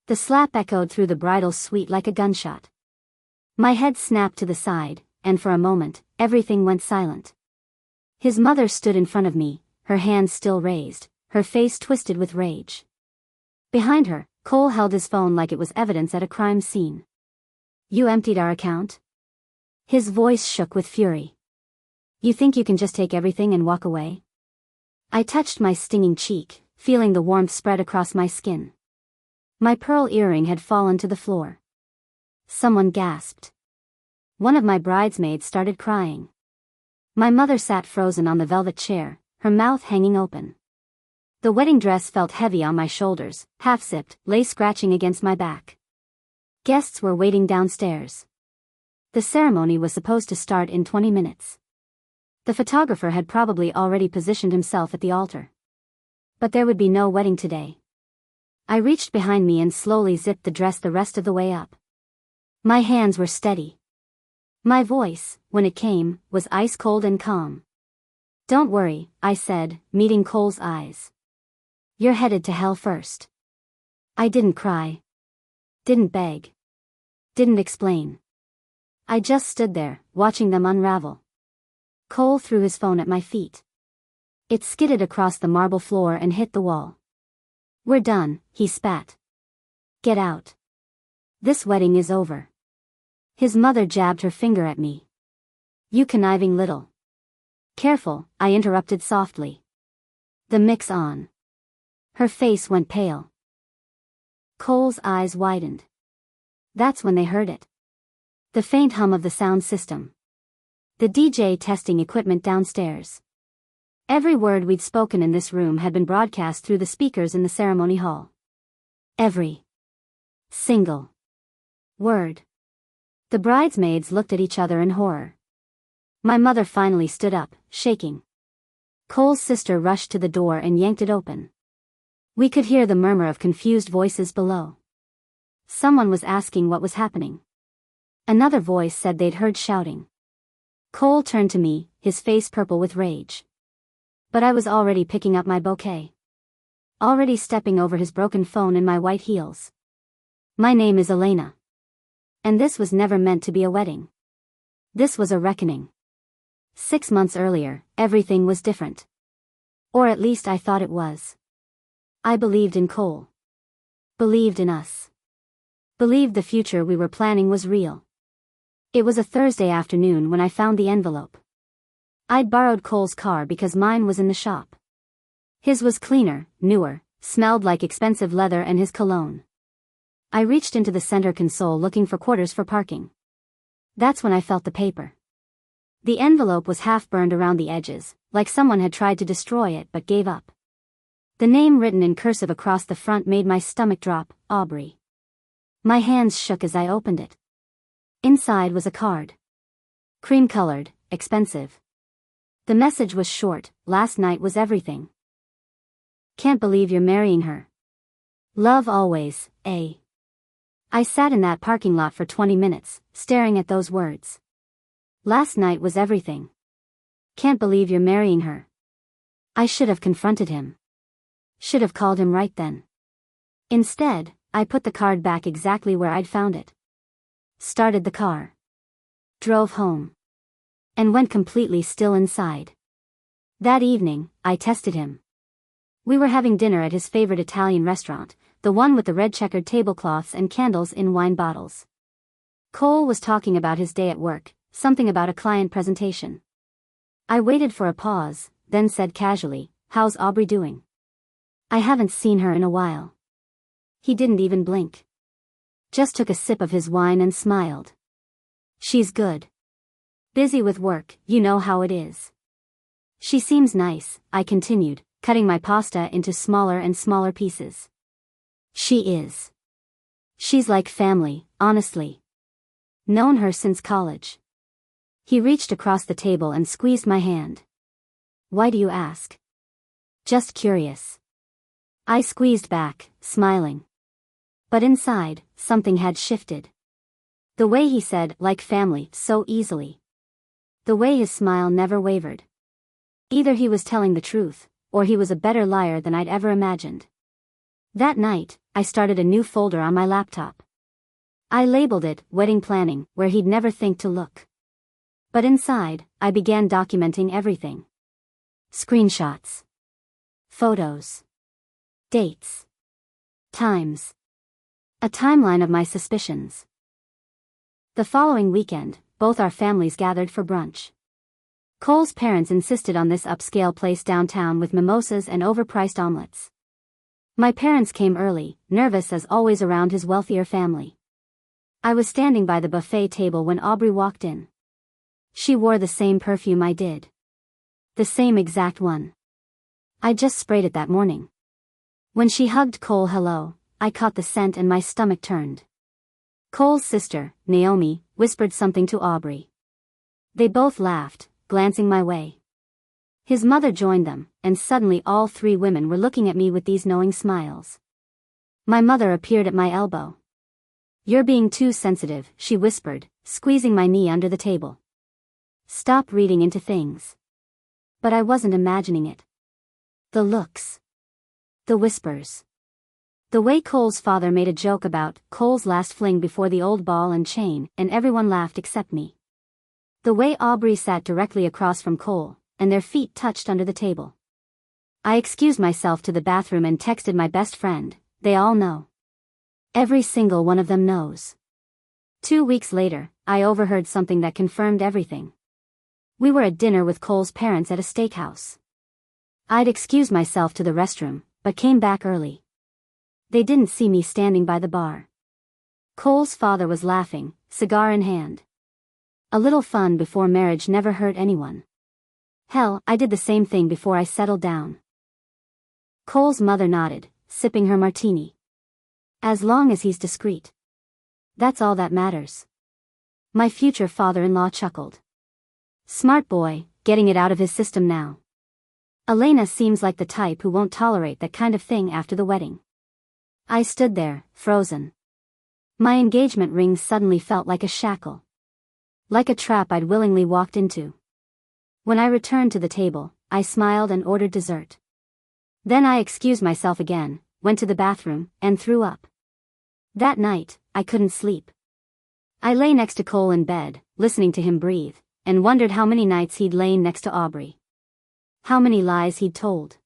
The slap echoed through the bridal suite like a gunshot. My head snapped to the side, and for a moment, everything went silent. His mother stood in front of me, her hands still raised, her face twisted with rage. Behind her, Cole held his phone like it was evidence at a crime scene. "You emptied our account?" His voice shook with fury. "You think you can just take everything and walk away?" I touched my stinging cheek, feeling the warmth spread across my skin. My pearl earring had fallen to the floor. Someone gasped. One of my bridesmaids started crying. My mother sat frozen on the velvet chair, her mouth hanging open. The wedding dress felt heavy on my shoulders, half-zipped, lace scratching against my back. Guests were waiting downstairs. The ceremony was supposed to start in 20 minutes. The photographer had probably already positioned himself at the altar. But there would be no wedding today. I reached behind me and slowly zipped the dress the rest of the way up. My hands were steady. My voice, when it came, was ice cold and calm. "Don't worry," I said, meeting Cole's eyes. "You're headed to hell first." I didn't cry. Didn't beg. Didn't explain. I just stood there, watching them unravel. Cole threw his phone at my feet. It skidded across the marble floor and hit the wall. "We're done," he spat. "Get out. This wedding is over." His mother jabbed her finger at me. "You conniving little." "Careful," I interrupted softly. "The mic's on." Her face went pale. Cole's eyes widened. That's when they heard it. The faint hum of the sound system. The DJ testing equipment downstairs. Every word we'd spoken in this room had been broadcast through the speakers in the ceremony hall. Every single word. The bridesmaids looked at each other in horror. My mother finally stood up, shaking. Cole's sister rushed to the door and yanked it open. We could hear the murmur of confused voices below. Someone was asking what was happening. Another voice said they'd heard shouting. Cole turned to me, his face purple with rage. But I was already picking up my bouquet. Already stepping over his broken phone in my white heels. "My name is Elena. And this was never meant to be a wedding. This was a reckoning." 6 months earlier, everything was different. Or at least I thought it was. I believed in Cole. Believed in us. Believed the future we were planning was real. It was a Thursday afternoon when I found the envelope. I'd borrowed Cole's car because mine was in the shop. His was cleaner, newer, smelled like expensive leather and his cologne. I reached into the center console looking for quarters for parking. That's when I felt the paper. The envelope was half burned around the edges, like someone had tried to destroy it but gave up. The name written in cursive across the front made my stomach drop, Aubrey. My hands shook as I opened it. Inside was a card. Cream-colored, expensive. The message was short, "Last night was everything. Can't believe you're marrying her. Love always, eh?" I sat in that parking lot for 20 minutes, staring at those words. Last night was everything. Can't believe you're marrying her. I should have confronted him. Should have called him right then. Instead, I put the card back exactly where I'd found it. Started the car. Drove home. And went completely still inside. That evening, I tested him. We were having dinner at his favorite Italian restaurant, the one with the red checkered tablecloths and candles in wine bottles. Cole was talking about his day at work, something about a client presentation. I waited for a pause, then said casually, "How's Aubrey doing?" "I haven't seen her in a while." He didn't even blink. Just took a sip of his wine and smiled. "She's good. Busy with work, you know how it is." "She seems nice," I continued, cutting my pasta into smaller and smaller pieces. "She is. She's like family, honestly. Known her since college." He reached across the table and squeezed my hand. "Why do you ask?" "Just curious." I squeezed back, smiling. But inside, something had shifted. The way he said, "like family," so easily. The way his smile never wavered. Either he was telling the truth, or he was a better liar than I'd ever imagined. That night, I started a new folder on my laptop. I labeled it Wedding Planning, where he'd never think to look. But inside, I began documenting everything. Screenshots. Photos. Dates. Times. A timeline of my suspicions. The following weekend, both our families gathered for brunch. Cole's parents insisted on this upscale place downtown with mimosas and overpriced omelets. My parents came early, nervous as always around his wealthier family. I was standing by the buffet table when Aubrey walked in. She wore the same perfume I did. The same exact one. I just sprayed it that morning. When she hugged Cole hello, I caught the scent and my stomach turned. Cole's sister, Naomi, whispered something to Aubrey. They both laughed, glancing my way. His mother joined them, and suddenly all three women were looking at me with these knowing smiles. My mother appeared at my elbow. "You're being too sensitive," she whispered, squeezing my knee under the table. "Stop reading into things." But I wasn't imagining it. The looks. The whispers. The way Cole's father made a joke about Cole's last fling before the old ball and chain, and everyone laughed except me. The way Aubrey sat directly across from Cole, and their feet touched under the table. I excused myself to the bathroom and texted my best friend. They all know. Every single one of them knows. 2 weeks later, I overheard something that confirmed everything. We were at dinner with Cole's parents at a steakhouse. I'd excused myself to the restroom, but came back early. They didn't see me standing by the bar. Cole's father was laughing, cigar in hand. A little fun before marriage never hurt anyone. Hell, I did the same thing before I settled down. Cole's mother nodded, sipping her martini. As long as he's discreet. That's all that matters. My future father-in-law chuckled. Smart boy, getting it out of his system now. Elena seems like the type who won't tolerate that kind of thing after the wedding. I stood there, frozen. My engagement ring suddenly felt like a shackle. Like a trap I'd willingly walked into. When I returned to the table, I smiled and ordered dessert. Then I excused myself again, went to the bathroom, and threw up. That night, I couldn't sleep. I lay next to Cole in bed, listening to him breathe, and wondered how many nights he'd lain next to Aubrey. How many lies he'd told.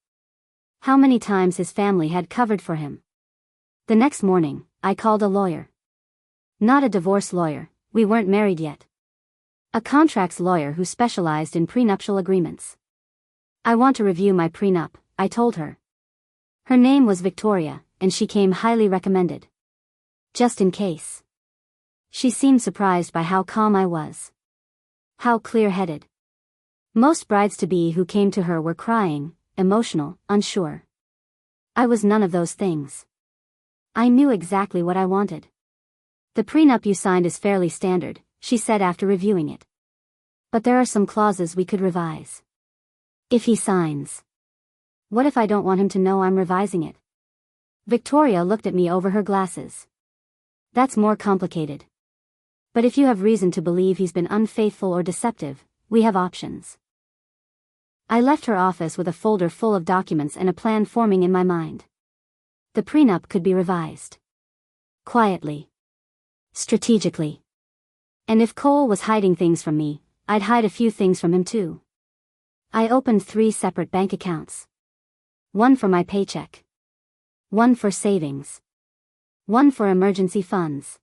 How many times his family had covered for him. The next morning, I called a lawyer. Not a divorce lawyer, we weren't married yet. A contracts lawyer who specialized in prenuptial agreements. I want to review my prenup, I told her. Her name was Victoria, and she came highly recommended. Just in case. She seemed surprised by how calm I was. How clear-headed. Most brides-to-be who came to her were crying, emotional, unsure. I was none of those things. I knew exactly what I wanted. The prenup you signed is fairly standard, she said after reviewing it. But there are some clauses we could revise. If he signs. What if I don't want him to know I'm revising it? Victoria looked at me over her glasses. That's more complicated. But if you have reason to believe he's been unfaithful or deceptive, we have options. I left her office with a folder full of documents and a plan forming in my mind. The prenup could be revised. Quietly. Strategically. And if Cole was hiding things from me, I'd hide a few things from him too. I opened 3 separate bank accounts. One for my paycheck. One for savings. One for emergency funds.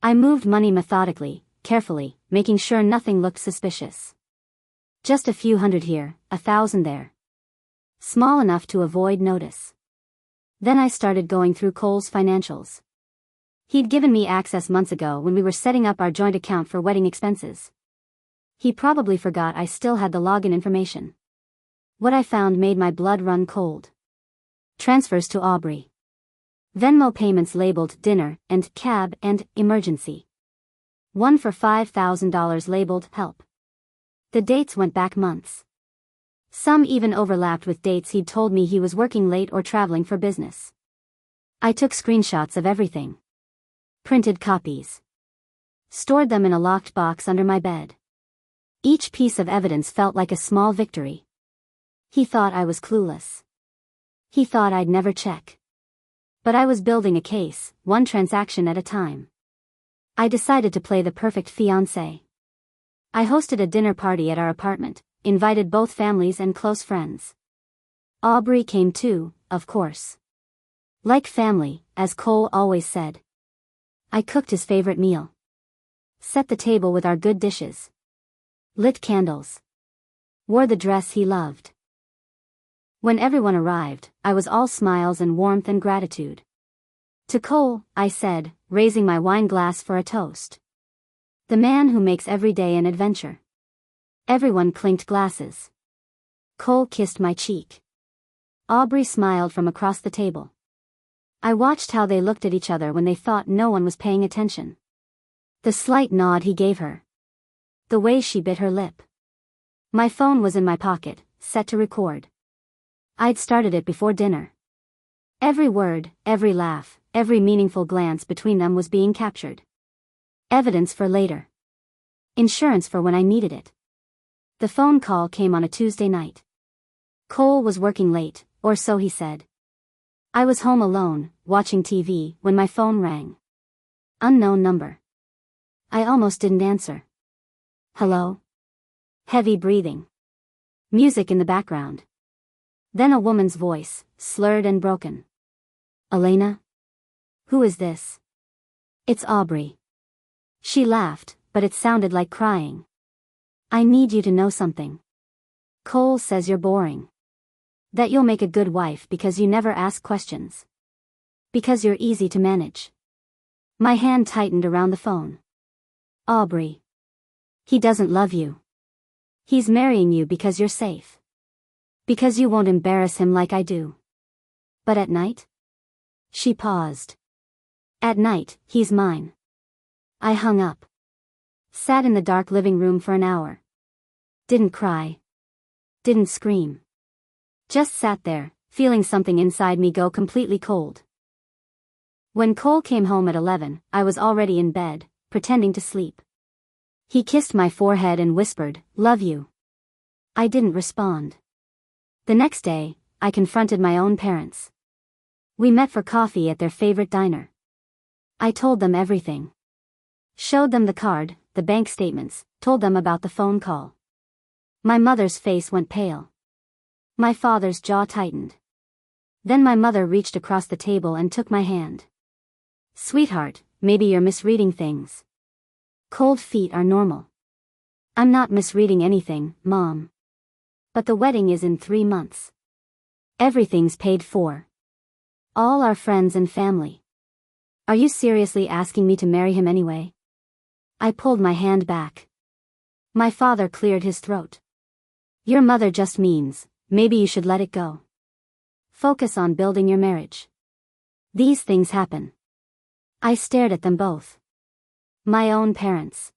I moved money methodically, carefully, making sure nothing looked suspicious. Just a few hundred here, 1,000 there. Small enough to avoid notice. Then I started going through Cole's financials. He'd given me access months ago when we were setting up our joint account for wedding expenses. He probably forgot I still had the login information. What I found made my blood run cold. Transfers to Aubrey. Venmo payments labeled dinner and cab and emergency. One for $5,000 labeled help. The dates went back months. Some even overlapped with dates he'd told me he was working late or traveling for business. I took screenshots of everything. Printed copies. Stored them in a locked box under my bed. Each piece of evidence felt like a small victory. He thought I was clueless. He thought I'd never check. But I was building a case, one transaction at a time. I decided to play the perfect fiancé. I hosted a dinner party at our apartment, invited both families and close friends. Aubrey came too, of course. Like family, as Cole always said. I cooked his favorite meal. Set the table with our good dishes. Lit candles. Wore the dress he loved. When everyone arrived, I was all smiles and warmth and gratitude. To Cole, I said, raising my wine glass for a toast. The man who makes every day an adventure. Everyone clinked glasses. Cole kissed my cheek. Aubrey smiled from across the table. I watched how they looked at each other when they thought no one was paying attention. The slight nod he gave her. The way she bit her lip. My phone was in my pocket, set to record. I'd started it before dinner. Every word, every laugh, every meaningful glance between them was being captured. Evidence for later. Insurance for when I needed it. The phone call came on a Tuesday night. Cole was working late, or so he said. I was home alone, watching TV, when my phone rang. Unknown number. I almost didn't answer. Hello? Heavy breathing. Music in the background. Then a woman's voice, slurred and broken. Elena? Who is this? It's Aubrey. She laughed, but it sounded like crying. I need you to know something. Cole says you're boring. That you'll make a good wife because you never ask questions. Because you're easy to manage. My hand tightened around the phone. Aubrey. He doesn't love you. He's marrying you because you're safe. Because you won't embarrass him like I do. But at night? She paused. At night, he's mine. I hung up. Sat in the dark living room for an hour. Didn't cry. Didn't scream. Just sat there, feeling something inside me go completely cold. When Cole came home at 11, I was already in bed, pretending to sleep. He kissed my forehead and whispered, "Love you." I didn't respond. The next day, I confronted my own parents. We met for coffee at their favorite diner. I told them everything. Showed them the card, the bank statements, told them about the phone call. My mother's face went pale. My father's jaw tightened. Then my mother reached across the table and took my hand. Sweetheart, maybe you're misreading things. Cold feet are normal. I'm not misreading anything, Mom. But the wedding is in 3 months. Everything's paid for. All our friends and family. Are you seriously asking me to marry him anyway? I pulled my hand back. My father cleared his throat. Your mother just means, maybe you should let it go. Focus on building your marriage. These things happen. I stared at them both. My own parents.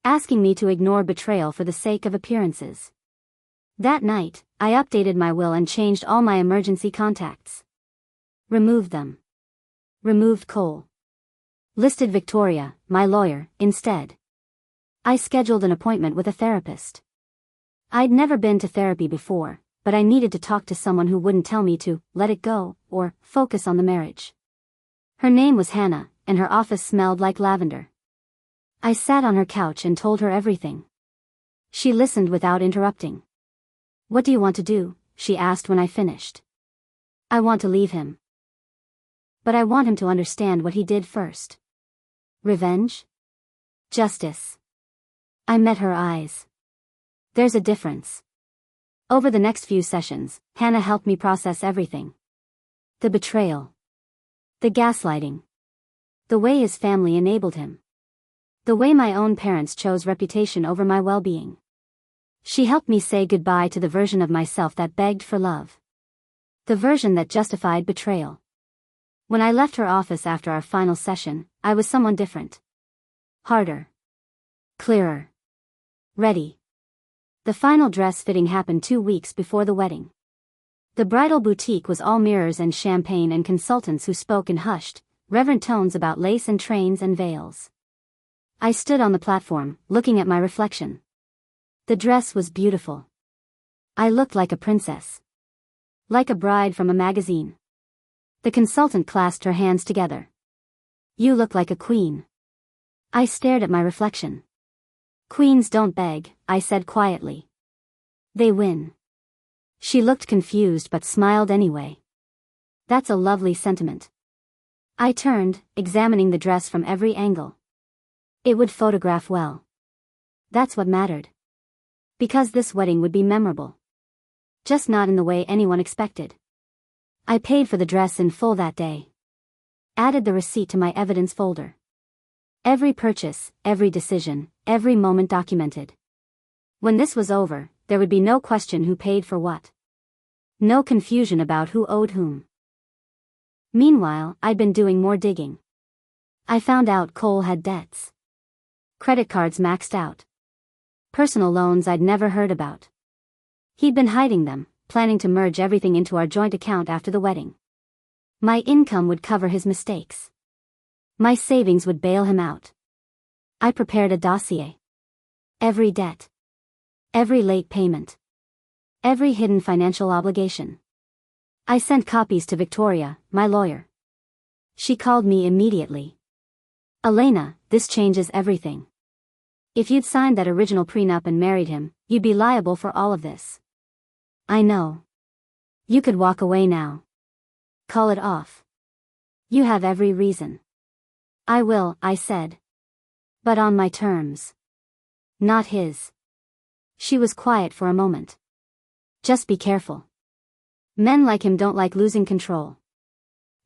Asking me to ignore betrayal for the sake of appearances. That night, I updated my will and changed all my emergency contacts. Removed them. Removed Cole. Listed Victoria, my lawyer, instead. I scheduled an appointment with a therapist. I'd never been to therapy before, but I needed to talk to someone who wouldn't tell me to let it go or focus on the marriage. Her name was Hannah, and her office smelled like lavender. I sat on her couch and told her everything. She listened without interrupting. What do you want to do? She asked when I finished. I want to leave him. But I want him to understand what he did first. Revenge? Justice. I met her eyes. There's a difference. Over the next few sessions, Hannah helped me process everything. The betrayal. The gaslighting. The way his family enabled him. The way my own parents chose reputation over my well-being. She helped me say goodbye to the version of myself that begged for love. The version that justified betrayal. When I left her office after our final session, I was someone different. Harder. Clearer. Ready. The final dress fitting happened 2 weeks before the wedding. The bridal boutique was all mirrors and champagne and consultants who spoke in hushed, reverent tones about lace and trains and veils. I stood on the platform, looking at my reflection. The dress was beautiful. I looked like a princess. Like a bride from a magazine. The consultant clasped her hands together. You look like a queen. I stared at my reflection. Queens don't beg, I said quietly. They win. She looked confused but smiled anyway. That's a lovely sentiment. I turned, examining the dress from every angle. It would photograph well. That's what mattered. Because this wedding would be memorable. Just not in the way anyone expected. I paid for the dress in full that day. Added the receipt to my evidence folder. Every purchase, every decision, every moment documented. When this was over, there would be no question who paid for what. No confusion about who owed whom. Meanwhile, I'd been doing more digging. I found out Cole had debts. Credit cards maxed out. Personal loans I'd never heard about. He'd been hiding them, planning to merge everything into our joint account after the wedding. My income would cover his mistakes. My savings would bail him out. I prepared a dossier. Every debt. Every late payment. Every hidden financial obligation. I sent copies to Victoria, my lawyer. She called me immediately. Elena, this changes everything. If you'd signed that original prenup and married him, you'd be liable for all of this. I know. You could walk away now. Call it off. You have every reason. I will, I said. But on my terms. Not his. She was quiet for a moment. Just be careful. Men like him don't like losing control.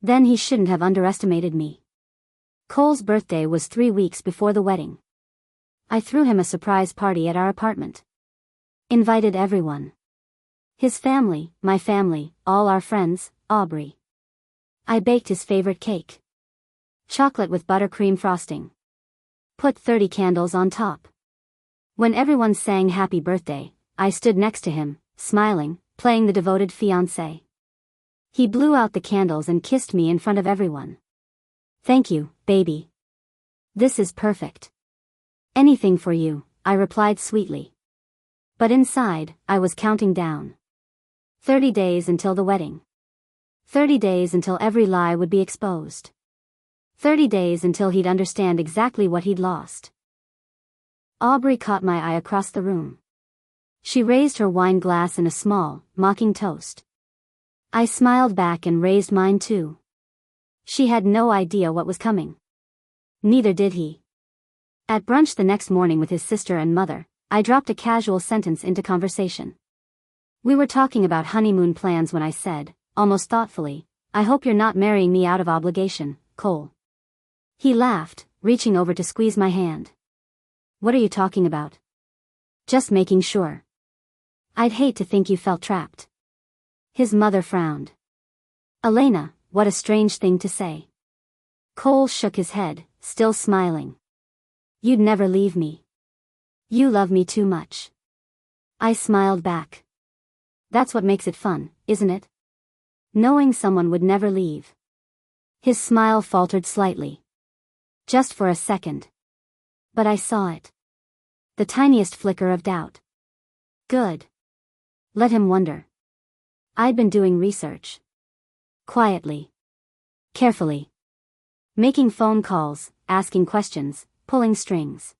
Then he shouldn't have underestimated me. Cole's birthday was 3 weeks before the wedding. I threw him a surprise party at our apartment. Invited everyone. His family, my family, all our friends, Aubrey. I baked his favorite cake. Chocolate with buttercream frosting. Put 30 candles on top. When everyone sang happy birthday, I stood next to him, smiling, playing the devoted fiancé. He blew out the candles and kissed me in front of everyone. Thank you, baby. This is perfect. Anything for you, I replied sweetly. But inside, I was counting down. 30 days until the wedding. 30 days until every lie would be exposed. 30 days until he'd understand exactly what he'd lost. Aubrey caught my eye across the room. She raised her wine glass in a small, mocking toast. I smiled back and raised mine too. She had no idea what was coming. Neither did he. At brunch the next morning with his sister and mother, I dropped a casual sentence into conversation. We were talking about honeymoon plans when I said, almost thoughtfully, I hope you're not marrying me out of obligation, Cole. He laughed, reaching over to squeeze my hand. What are you talking about? Just making sure. I'd hate to think you felt trapped. His mother frowned. Elena, what a strange thing to say. Cole shook his head, still smiling. You'd never leave me. You love me too much. I smiled back. That's what makes it fun, isn't it? Knowing someone would never leave. His smile faltered slightly. Just for a second. But I saw it. The tiniest flicker of doubt. Good. Let him wonder. I'd been doing research. Quietly. Carefully. Making phone calls, asking questions, pulling strings.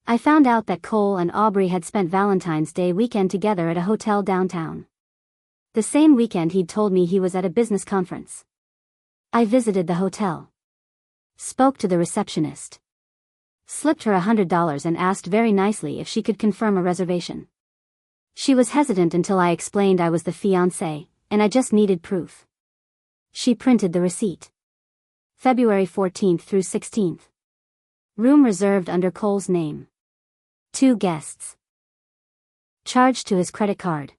I found out that Cole and Aubrey had spent Valentine's Day weekend together at a hotel downtown. The same weekend he'd told me he was at a business conference. I visited the hotel. Spoke to the receptionist. Slipped her $100 and asked very nicely if she could confirm a reservation. She was hesitant until I explained I was the fiancé, and I just needed proof. She printed the receipt. February 14th through 16th. Room reserved under Cole's name. 2 guests. Charged to his credit card.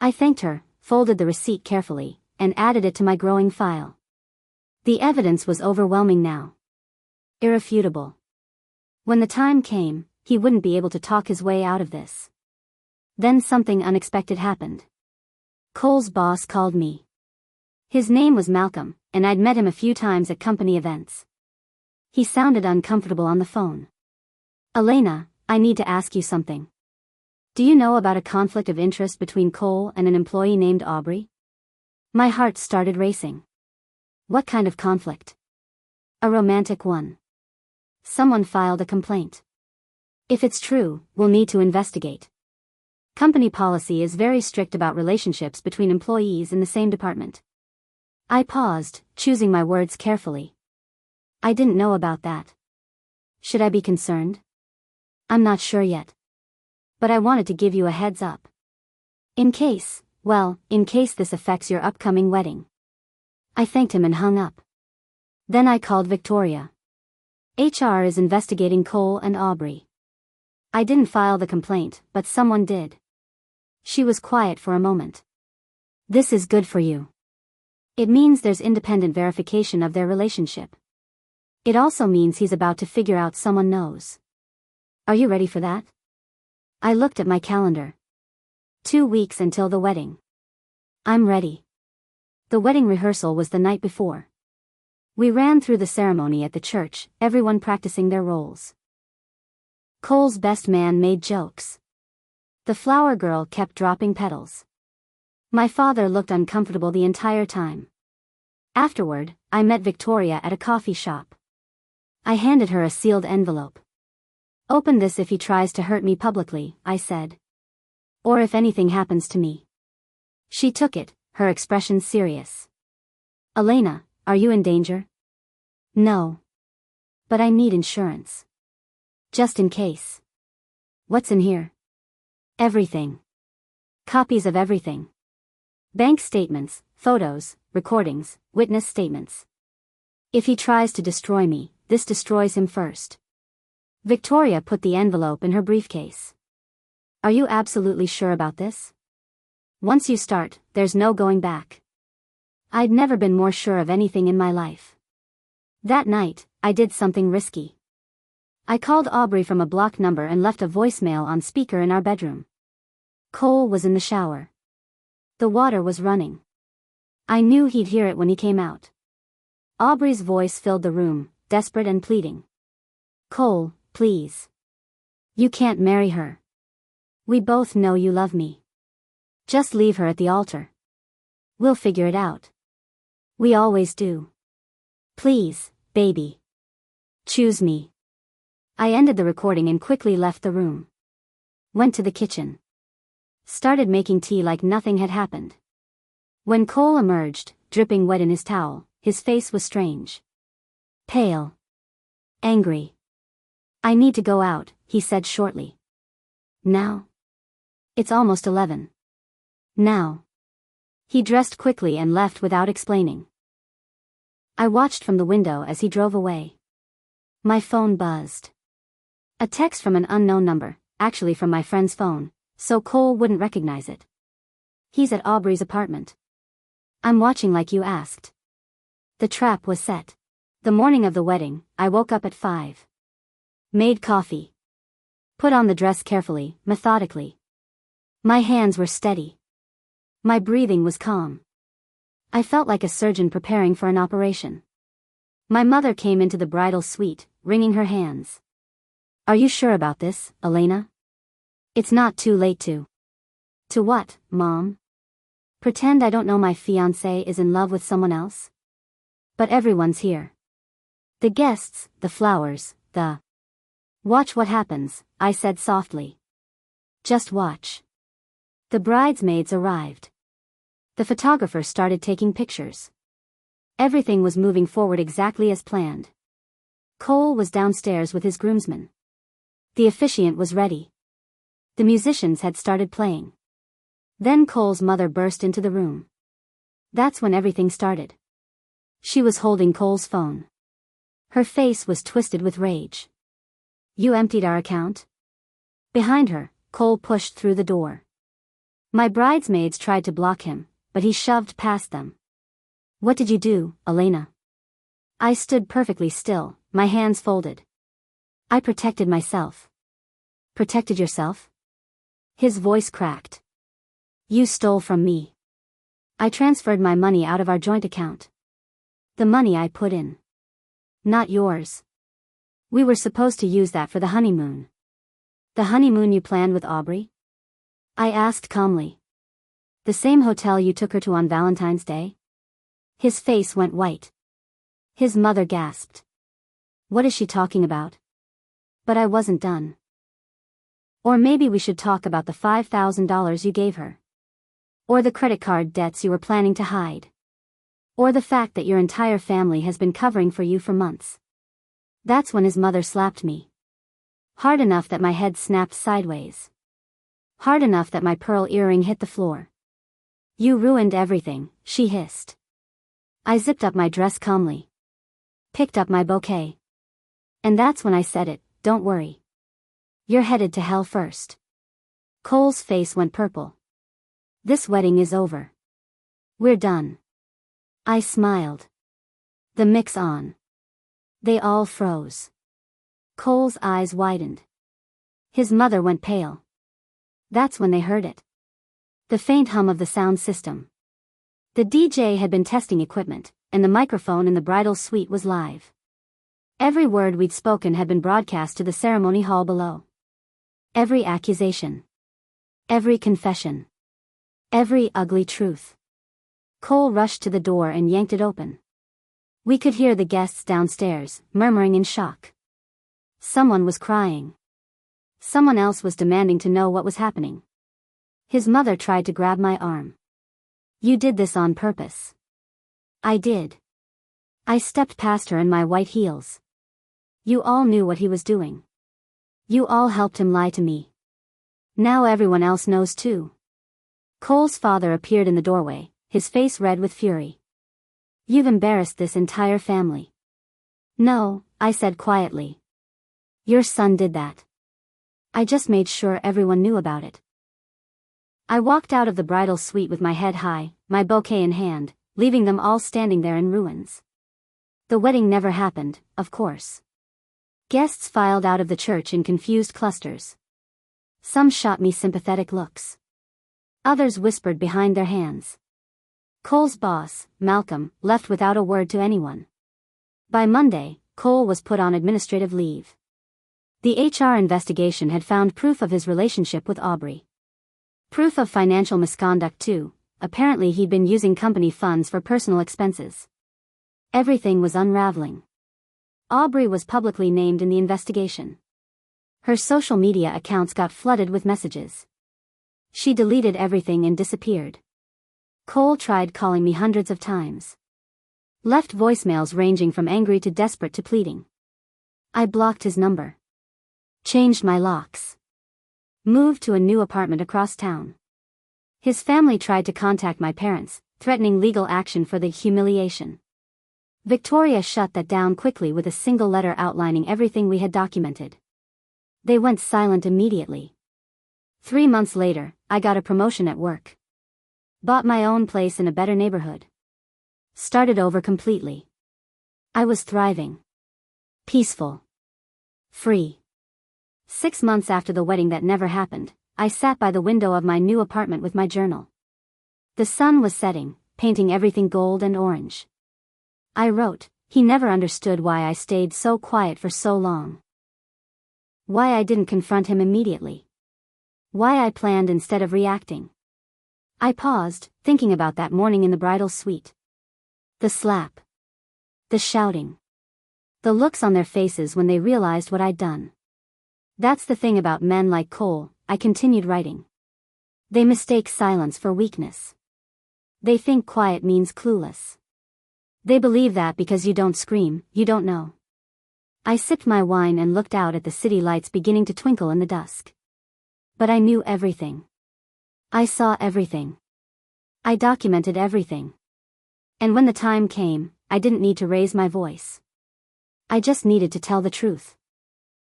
I thanked her, folded the receipt carefully, and added it to my growing file. The evidence was overwhelming now. Irrefutable. When the time came, he wouldn't be able to talk his way out of this. Then something unexpected happened. Cole's boss called me. His name was Malcolm, and I'd met him a few times at company events. He sounded uncomfortable on the phone. Elena, I need to ask you something. Do you know about a conflict of interest between Cole and an employee named Aubrey? My heart started racing. What kind of conflict? A romantic one. Someone filed a complaint. If it's true, we'll need to investigate. Company policy is very strict about relationships between employees in the same department. I paused, choosing my words carefully. I didn't know about that. Should I be concerned? I'm not sure yet. But I wanted to give you a heads up. In case this affects your upcoming wedding. I thanked him and hung up. Then I called Victoria. HR is investigating Cole and Aubrey. I didn't file the complaint, but someone did. She was quiet for a moment. This is good for you. It means there's independent verification of their relationship. It also means he's about to figure out someone knows. Are you ready for that? I looked at my calendar. 2 weeks until the wedding. I'm ready. The wedding rehearsal was the night before. We ran through the ceremony at the church, everyone practicing their roles. Cole's best man made jokes. The flower girl kept dropping petals. My father looked uncomfortable the entire time. Afterward, I met Victoria at a coffee shop. I handed her a sealed envelope. Open this if he tries to hurt me publicly, I said. Or if anything happens to me. She took it, her expression serious. Elena, are you in danger? No. But I need insurance. Just in case. What's in here? Everything. Copies of everything. Bank statements, photos, recordings, witness statements. If he tries to destroy me, this destroys him first. Victoria put the envelope in her briefcase. Are you absolutely sure about this? Once you start, there's no going back. I'd never been more sure of anything in my life. That night, I did something risky. I called Aubrey from a blocked number and left a voicemail on speaker in our bedroom. Cole was in the shower. The water was running. I knew he'd hear it when he came out. Aubrey's voice filled the room, desperate and pleading. Cole, please. You can't marry her. We both know you love me. Just leave her at the altar. We'll figure it out. We always do. Please, baby. Choose me. I ended the recording and quickly left the room. Went to the kitchen. Started making tea like nothing had happened. When Cole emerged, dripping wet in his towel, his face was strange. Pale. Angry. I need to go out, he said shortly. Now? It's almost 11. Now. He dressed quickly and left without explaining. I watched from the window as he drove away. My phone buzzed. A text from an unknown number, actually from my friend's phone, so Cole wouldn't recognize it. He's at Aubrey's apartment. I'm watching like you asked. The trap was set. The morning of the wedding, I woke up at 5. Made coffee. Put on the dress carefully, methodically. My hands were steady. My breathing was calm. I felt like a surgeon preparing for an operation. My mother came into the bridal suite, wringing her hands. Are you sure about this, Elena? It's not too late to. To what, Mom? Pretend I don't know my fiancé is in love with someone else? But everyone's here. The guests, the flowers, the... Watch what happens, I said softly. Just watch. The bridesmaids arrived. The photographer started taking pictures. Everything was moving forward exactly as planned. Cole was downstairs with his groomsmen. The officiant was ready. The musicians had started playing. Then Cole's mother burst into the room. That's when everything started. She was holding Cole's phone. Her face was twisted with rage. You emptied our account? Behind her, Cole pushed through the door. My bridesmaids tried to block him, but he shoved past them. What did you do, Elena? I stood perfectly still, my hands folded. I protected myself. Protected yourself? His voice cracked. You stole from me. I transferred my money out of our joint account. The money I put in. Not yours. We were supposed to use that for the honeymoon. The honeymoon you planned with Aubrey? I asked calmly. The same hotel you took her to on Valentine's Day? His face went white. His mother gasped. What is she talking about? But I wasn't done. Or maybe we should talk about the $5,000 you gave her. Or the credit card debts you were planning to hide. Or the fact that your entire family has been covering for you for months. That's when his mother slapped me. Hard enough that my head snapped sideways. Hard enough that my pearl earring hit the floor. You ruined everything, she hissed. I zipped up my dress calmly. Picked up my bouquet. And that's when I said it, don't worry. You're headed to hell first. Cole's face went purple. This wedding is over. We're done. I smiled. The mix on. They all froze. Cole's eyes widened. His mother went pale. That's when they heard it. The faint hum of the sound system. The DJ had been testing equipment, and the microphone in the bridal suite was live. Every word we'd spoken had been broadcast to the ceremony hall below. Every accusation. Every confession. Every ugly truth. Cole rushed to the door and yanked it open. We could hear the guests downstairs, murmuring in shock. Someone was crying. Someone else was demanding to know what was happening. His mother tried to grab my arm. You did this on purpose. I did. I stepped past her in my white heels. You all knew what he was doing. You all helped him lie to me. Now everyone else knows too. Cole's father appeared in the doorway, his face red with fury. You've embarrassed this entire family. No, I said quietly. Your son did that. I just made sure everyone knew about it. I walked out of the bridal suite with my head high, my bouquet in hand, leaving them all standing there in ruins. The wedding never happened, of course. Guests filed out of the church in confused clusters. Some shot me sympathetic looks. Others whispered behind their hands. Cole's boss, Malcolm, left without a word to anyone. By Monday, Cole was put on administrative leave. The HR investigation had found proof of his relationship with Aubrey. Proof of financial misconduct too. Apparently he'd been using company funds for personal expenses. Everything was unraveling. Aubrey was publicly named in the investigation. Her social media accounts got flooded with messages. She deleted everything and disappeared. Cole tried calling me hundreds of times. Left voicemails ranging from angry to desperate to pleading. I blocked his number. Changed my locks. Moved to a new apartment across town. His family tried to contact my parents, threatening legal action for the humiliation. Victoria shut that down quickly with a single letter outlining everything we had documented. They went silent immediately. 3 months later, I got a promotion at work. Bought my own place in a better neighborhood. Started over completely. I was thriving. Peaceful. Free. 6 months after the wedding that never happened, I sat by the window of my new apartment with my journal. The sun was setting, painting everything gold and orange. I wrote, he never understood why I stayed so quiet for so long. Why I didn't confront him immediately. Why I planned instead of reacting. I paused, thinking about that morning in the bridal suite. The slap. The shouting. The looks on their faces when they realized what I'd done. That's the thing about men like Cole, I continued writing. They mistake silence for weakness. They think quiet means clueless. They believe that because you don't scream, you don't know. I sipped my wine and looked out at the city lights beginning to twinkle in the dusk. But I knew everything. I saw everything. I documented everything. And when the time came, I didn't need to raise my voice. I just needed to tell the truth.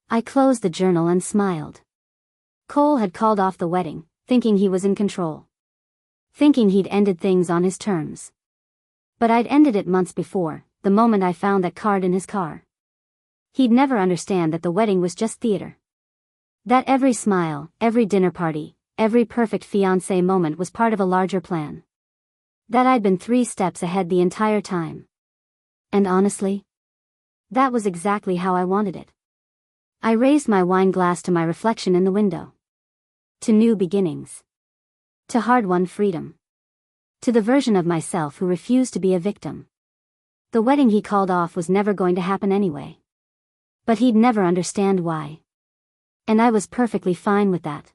I closed the journal and smiled. Cole had called off the wedding, thinking he was in control. Thinking he'd ended things on his terms. But I'd ended it months before, the moment I found that card in his car. He'd never understand that the wedding was just theater. That every smile, every dinner party, every perfect fiancé moment was part of a larger plan. That I'd been 3 steps ahead the entire time. And honestly, that was exactly how I wanted it. I raised my wine glass to my reflection in the window. To new beginnings. To hard-won freedom. To the version of myself who refused to be a victim. The wedding he called off was never going to happen anyway. But he'd never understand why. And I was perfectly fine with that.